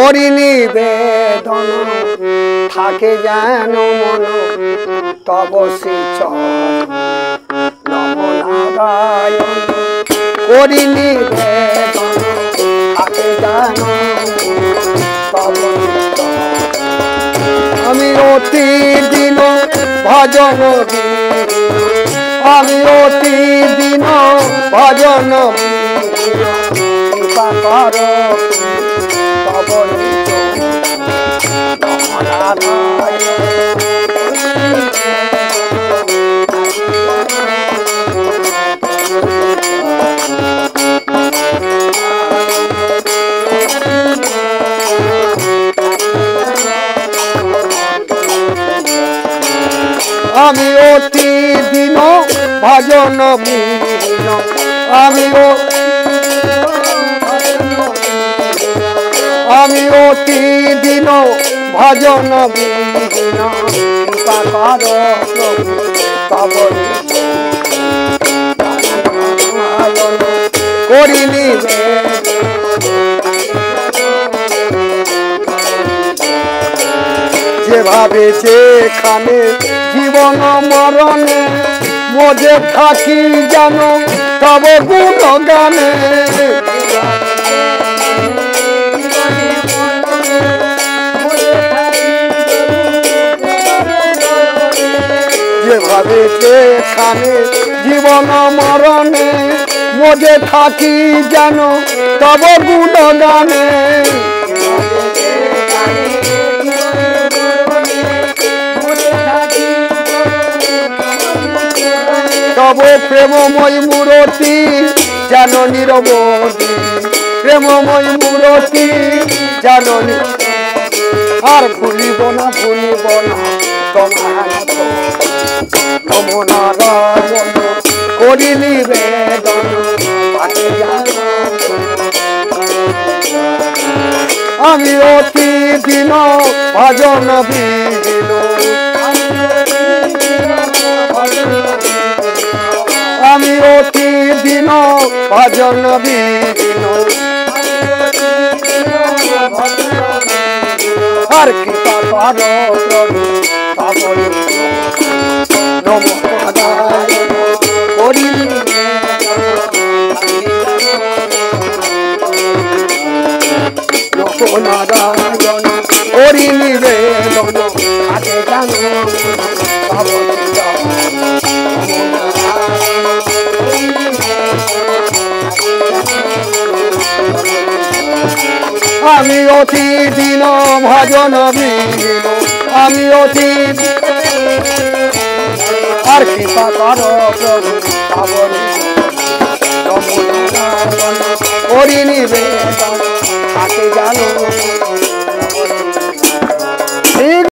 করি নিবেদন থাকে যেন মন তব শ্রী চরণ নারায়ণ করি নিবেদন থাকে যেন তব আমি অতি দিন ভজন আমি অতি দিন ভজন কৃপা কর তব আমি অতি দিন ভজন আমি অতি দিন ভজন কৃপা কর তব করি যেভাবে যেখানে জীবন মরণে মজে থাকি যেন তব গুণ গানে যেভাবে যেখানে জীবন মরণে মজে থাকি যেন তব গুণ গানে তব প্রেমময় মূরতি যেন নিরবধি প্রেমময় মূরতি যেন আর ভুলিব না তোমার নমো নারায়ণ করি নিবেদন আমি অতি দিন ভজন বিহীন আমি অতি দিন ভজন বিহীন আর কৃপা কর প্রভু নমো নারায়ণ করি নমো নারায়ণ করি নিবেদন থাকে জানো আমি অতি দিন ভজন বিহীন আমি অতি আর কৃপা কর প্রভু করি নিবেদন থাকে জানো